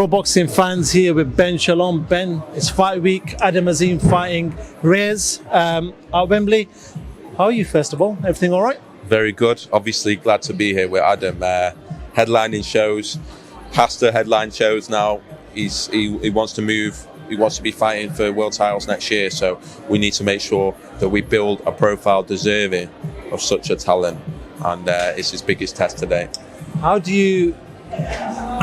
Pro Boxing fans here with Ben Shalom. Ben, it's fight week. Adam Azim fighting Reyes at Wembley. How are you, first of all? Everything all right? Very good. Obviously glad to be here with Adam. Headlining shows, past the headline shows now. He wants to move. He wants to be fighting for world titles next year. So we need to make sure that we build a profile deserving of such a talent. And it's his biggest test today. How do you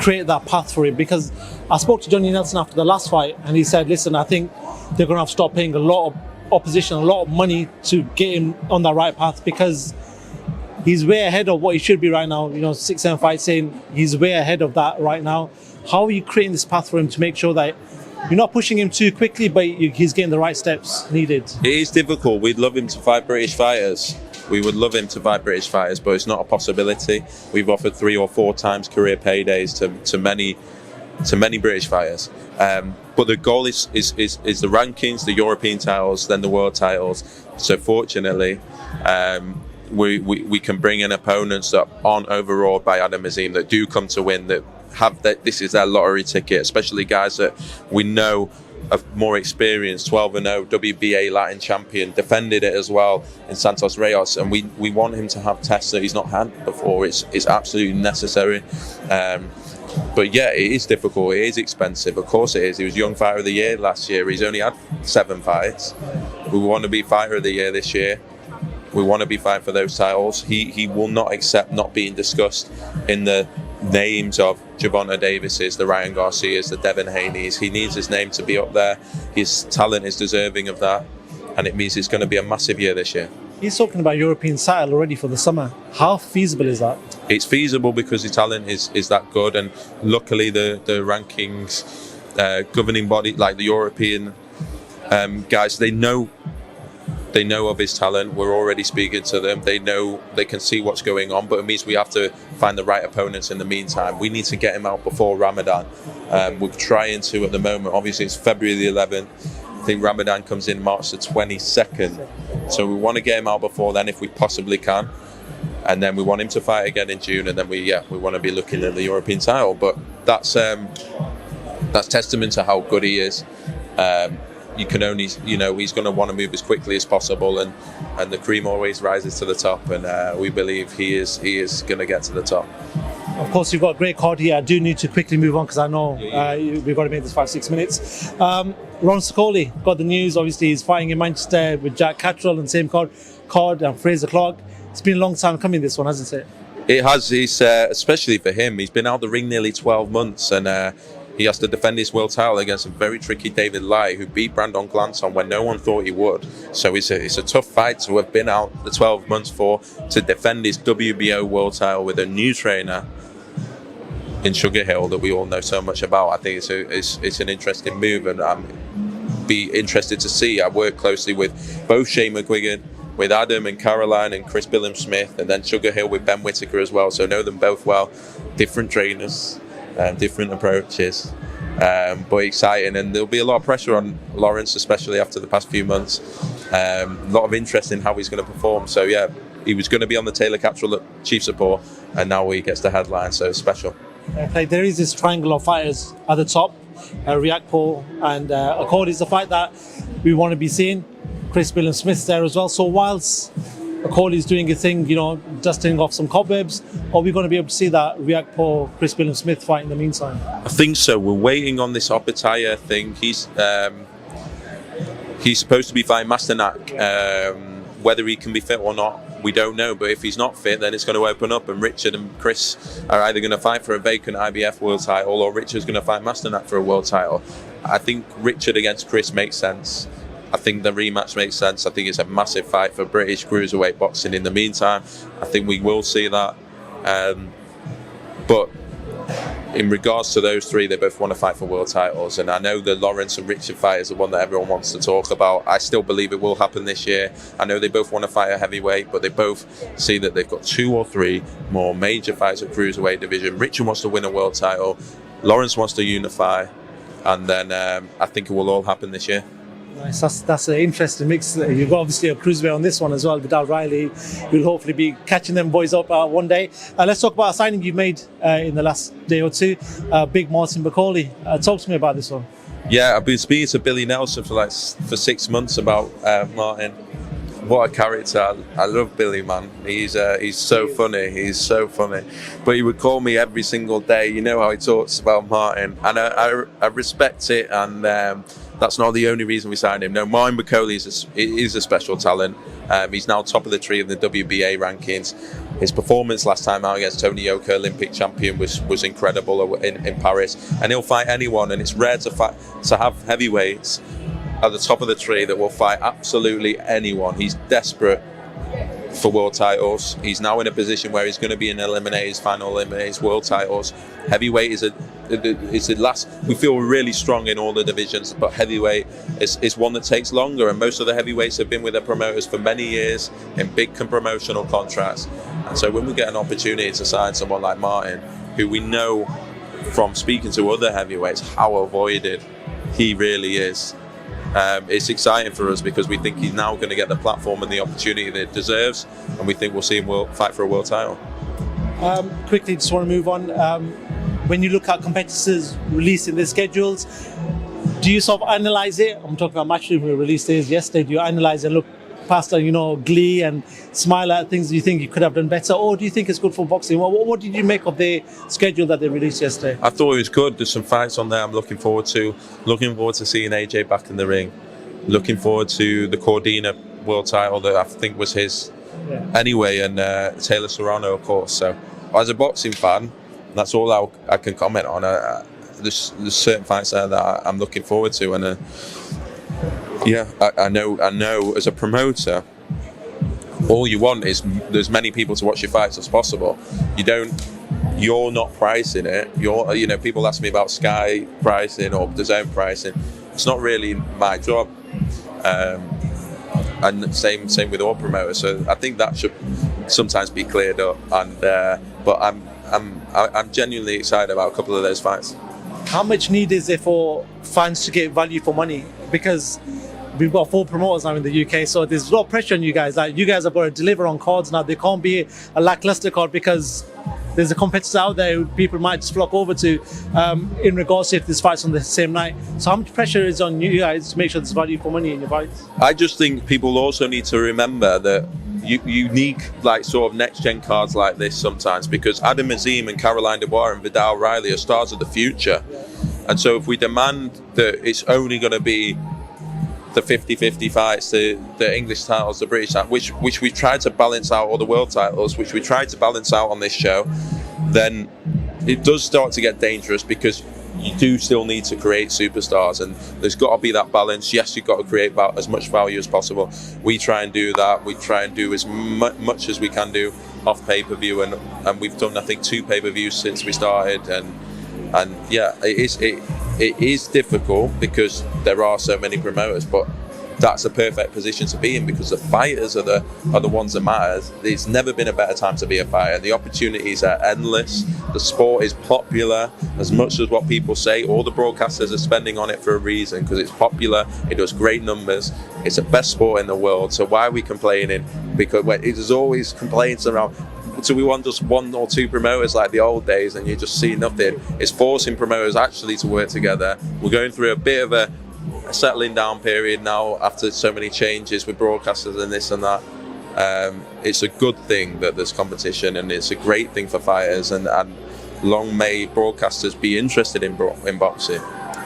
create that path for him? Because I spoke to Johnny Nelson after the last fight and he said, listen, I think they're going to have to stop paying a lot of opposition, a lot of money to get him on that right path, because he's way ahead of what he should be right now. 6-7 fights in, he's way ahead of that right now. How are you creating this path for him to make sure that you're not pushing him too quickly, but he's getting the right steps needed? It is difficult. We'd love him to fight British fighters. We would love him to fight British fighters, but it's not a possibility. We've offered 3 or 4 times career paydays to many British fighters. But the goal is the rankings, the European titles, then the world titles. So fortunately, we can bring in opponents that aren't overawed by Adam Azim, that do come to win, that have that this is their lottery ticket, especially guys that we know of more experience. 12-0 WBA Latin champion, defended it as well in Santos Reyes, and we want him to have tests that he's not had before. It's absolutely necessary. But yeah, it is difficult, it is expensive, of course it is. He was Young Fighter of the Year last year. He's only had 7 fights. We want to be Fighter of the Year this year. We want to be fighting for those titles. He will not accept not being discussed in the names of Gervonta Davises, the Ryan Garcias, the Devin Haney's. He needs his name to be up there. His talent is deserving of that, and it means it's going to be a massive year this year. He's talking about European title already for the summer. How feasible is that? It's feasible because his talent is that good, and luckily the rankings governing body, like the European guys, they know of his talent. We're already speaking to them. They know, they can see what's going on, but it means we have to find the right opponents in the meantime. We need to get him out before Ramadan. We're trying to at the moment. Obviously it's February the 11th. I think Ramadan comes in March the 22nd. So we want to get him out before then if we possibly can. And then we want him to fight again in June, and then we want to be looking at the European title. But that's testament to how good he is. You can only, he's going to want to move as quickly as possible, and the cream always rises to the top, and we believe he is going to get to the top. Of course, you've got a great card here. I do need to quickly move on because I know we've got to make this 5-6 minutes. Lawrence Okolie got the news. Obviously, he's fighting in Manchester with Jack Catterall and same card and Fraser Clark. It's been a long time coming, this one, hasn't it? It has. He's especially for him. He's been out the ring nearly 12 months, and he has to defend his world title against a very tricky David Lai, who beat Brandon Glanson when no one thought he would. So it's a tough fight to have been out the 12 months for, to defend his WBO world title with a new trainer in Sugar Hill that we all know so much about. I think it's an interesting move, and I'm be interested to see. I work closely with both Shane McGuigan, with Adam and Caroline and Chris Billam-Smith, and then Sugar Hill with Ben Whitaker as well. So know them both well. Different trainers, different approaches, but exciting, and there'll be a lot of pressure on Lawrence, especially after the past few months. A lot of interest in how he's going to perform. So yeah, he was going to be on the Taylor Catterall at Chief Support, and now he gets the headline, so it's special. There is this triangle of fighters at the top. Riakpo and Okolie is the fight that we want to be seeing. Chris Billam-Smith's there as well. So whilst Okolie is doing a thing, dusting off some cobwebs, are we going to be able to see that Riakpo, Chris Billam-Smith fight in the meantime? I think so. We're waiting on this Opataya thing. He's supposed to be fighting Masternak. Whether he can be fit or not, we don't know. But if he's not fit, then it's going to open up, and Richard and Chris are either going to fight for a vacant IBF world title, or Richard's going to fight Masternak for a world title. I think Richard against Chris makes sense. I think the rematch makes sense. I think it's a massive fight for British cruiserweight boxing in the meantime. I think we will see that. But in regards to those three, they both want to fight for world titles. And I know the Lawrence and Richard fight is the one that everyone wants to talk about. I still believe it will happen this year. I know they both want to fight a heavyweight, but they both see that they've got 2 or 3 more major fights at cruiserweight division. Richard wants to win a world title. Lawrence wants to unify. And then I think it will all happen this year. Nice. That's an interesting mix. You've got obviously a cruiserweight on this one as well. Without Riley, we'll hopefully be catching them boys up one day. Let's talk about a signing you've made in the last day or two. Big Martin Bakole. Talk to me about this one. Yeah, I've been speaking to Billy Nelson for 6 months about Martin. What a character! I love Billy, man. He's so funny. He's so funny. But he would call me every single day. You know how he talks about Martin, and I respect it. And that's not the only reason we signed him. No, Martin Bakole is a special talent. He's now top of the tree in the WBA rankings. His performance last time out against Tony Yoka, Olympic champion, was incredible in Paris. And he'll fight anyone. And it's rare to have heavyweights at the top of the tree that will fight absolutely anyone. He's desperate for world titles. He's now in a position where he's going to be in final eliminators, world titles. Heavyweight is the last. We feel really strong in all the divisions, but heavyweight is one that takes longer. And most of the heavyweights have been with their promoters for many years in big promotional contracts. And so when we get an opportunity to sign someone like Martin, who we know from speaking to other heavyweights how avoided he really is, it's exciting for us because we think he's now going to get the platform and the opportunity that he deserves, and we think we'll see him fight for a world title. Quickly, just want to move on. When you look at competitors releasing their schedules, do you sort of analyze it? I'm talking about Matchroom, who released theirs yesterday. Do you analyze and look past, glee and smile at things you think you could have done better, or do you think it's good for boxing? What did you make of the schedule that they released yesterday? I thought it was good. There's some fights on there I'm looking forward to. Looking forward to seeing AJ back in the ring. Looking forward to the Cordina world title that I think was his anyway, and Taylor Serrano, of course. So as a boxing fan, that's all I can comment on. There's certain fights there that I'm looking forward to, and I know as a promoter, all you want is there's many people to watch your fights as possible. You're not pricing it. People ask me about Sky pricing or DAZN pricing. It's not really my job. And same with all promoters. So I think that should sometimes be cleared up. And but I'm genuinely excited about a couple of those fights. How much need is there for fans to get value for money? Because we've got 4 promoters now in the UK, so there's a lot of pressure on you guys. Like, you guys have got to deliver on cards now. There can't be a lackluster card because there's a competitor out there who people might just flock over to in regards to if there's fights on the same night. So how much pressure is on you guys to make sure there's value for money in your fights? I just think people also need to remember that you need sort of next gen cards like this sometimes, because Adam Azim and Caroline Dubois and Vidal Riley are stars of the future. And so if we demand that it's only going to be the 50-50 fights, the English titles, the British titles, which we tried to balance out, or the world titles, which we tried to balance out on this show, then it does start to get dangerous, because you do still need to create superstars, and there's got to be that balance. Yes, you've got to create as much value as possible. We try and do that. We try and do as much as we can do off pay-per-view, and we've done, I think, 2 pay-per-views since we started, and yeah, it is difficult because there are so many promoters, but that's a perfect position to be in, because the fighters are the ones that matter. It's never been a better time to be a fighter. The opportunities are endless. The sport is popular as much as what people say. All the broadcasters are spending on it for a reason, because it's popular. It does great numbers. It's the best sport in the world. So why are we complaining? Because there's always complaints around. So we want just 1 or 2 promoters like the old days, and you just see nothing. It's forcing promoters actually to work together. We're going through a bit of a settling down period now after so many changes with broadcasters and this and that. It's a good thing that there's competition, and it's a great thing for fighters, and long may broadcasters be interested in boxing.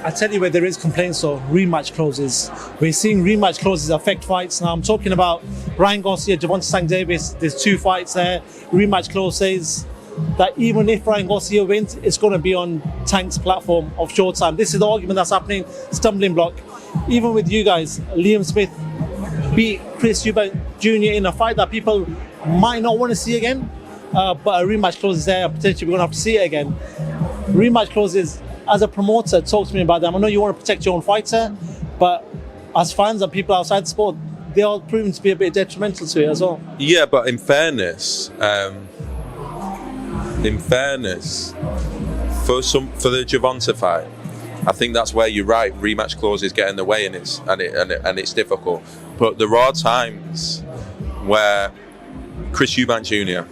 I tell you where there is complaints of rematch clauses. We're seeing rematch clauses affect fights. Now I'm talking about Ryan Garcia, Javante St. Davis. There's 2 fights there. Rematch clause says that even if Ryan Garcia wins, it's going to be on Tank's platform of Showtime. This is the argument that's happening, stumbling block. Even with you guys, Liam Smith beat Chris Eubank Jr. in a fight that people might not want to see again, but a rematch clause is there. Potentially we're going to have to see it again. Rematch clauses, as a promoter, talk to me about them. I know you want to protect your own fighter, but as fans and people outside the sport, they are proven to be a bit detrimental to it as well. Yeah, but in fairness, for the Javante fight, I think that's where you're right. Rematch clauses get in the way, and it's difficult. But there are times where Chris Eubank Jr.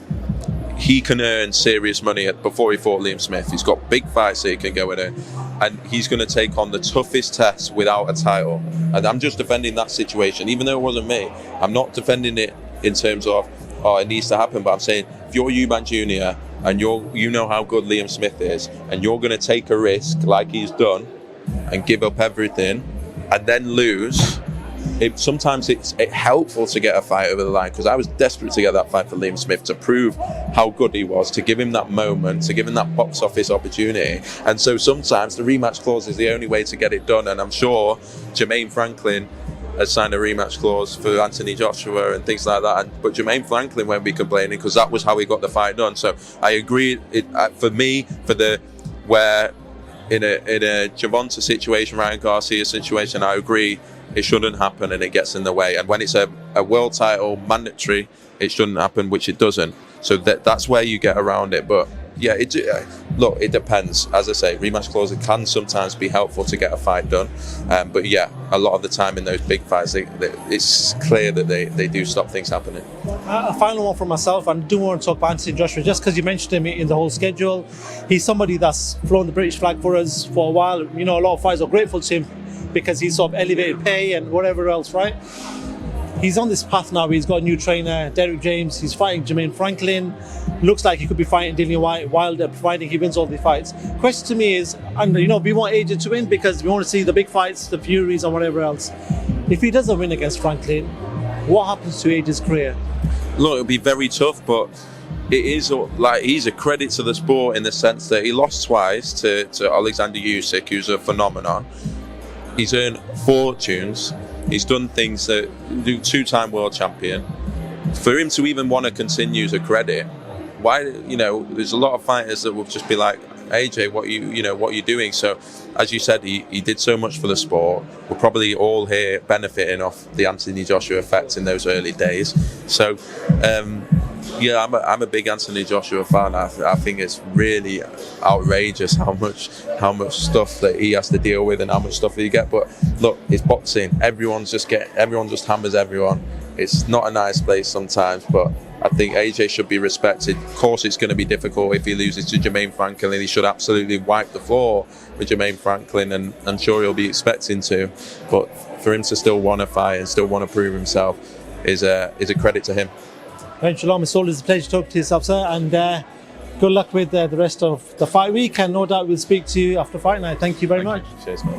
he can earn serious money before he fought Liam Smith. He's got big fights that he can go in there, and he's going to take on the toughest test without a title. And I'm just defending that situation, even though it wasn't me. I'm not defending it in terms of it needs to happen, but I'm saying if you're Eubank Jr. and you know how good Liam Smith is, and you're going to take a risk like he's done and give up everything and then lose, sometimes it's helpful to get a fight over the line, because I was desperate to get that fight for Liam Smith to prove how good he was, to give him that moment, to give him that box office opportunity. And so sometimes the rematch clause is the only way to get it done, and I'm sure Jermaine Franklin has signed a rematch clause for Anthony Joshua and things like that, but Jermaine Franklin won't be complaining because that was how he got the fight done. So I agree, for me, where in a Gervonta situation, Ryan Garcia situation, I agree it shouldn't happen and it gets in the way. And when it's a world title mandatory, it shouldn't happen, which it doesn't. So that's where you get around it. But yeah, look, it depends. As I say, rematch clause can sometimes be helpful to get a fight done. But yeah, a lot of the time in those big fights, it's clear that they do stop things happening. A final one from myself, and I do want to talk about Anthony Joshua, just because you mentioned him in the whole schedule. He's somebody that's flown the British flag for us for a while. You know, a lot of fighters are grateful to him because he's sort of elevated pay and whatever else, right? He's on this path now. He's got a new trainer, Derek James. He's fighting Jermaine Franklin. Looks like he could be fighting Dillian Wilder, providing he wins all the fights. Question to me is, and we want AJ to win because we want to see the big fights, the Furies and whatever else. If he doesn't win against Franklin, what happens to AJ's career? Look, it'll be very tough, but it is like he's a credit to the sport in the sense that he lost twice to Alexander Usyk, who's a phenomenon. He's earned fortunes. He's done things that two-time world champion. For him to even want to continue is a credit. Why? There's a lot of fighters that will just be like, AJ, what are you doing? So, as you said, he did so much for the sport. We're probably all here benefiting off the Anthony Joshua effect in those early days. So, yeah, I'm a big Anthony Joshua fan. I think it's really outrageous how much stuff that he has to deal with and how much stuff he get. But look, it's boxing. Everyone just hammers everyone. It's not a nice place sometimes, but I think AJ should be respected. Of course, it's going to be difficult if he loses to Jermaine Franklin. He should absolutely wipe the floor with Jermaine Franklin, and I'm sure he'll be expecting to. But for him to still want to fight and still want to prove himself is a credit to him. Ben Shalom, it's always a pleasure talking to yourself, sir, and good luck with the rest of the fight week, and no doubt we'll speak to you after fight night. Thank you very much. Cheers, man.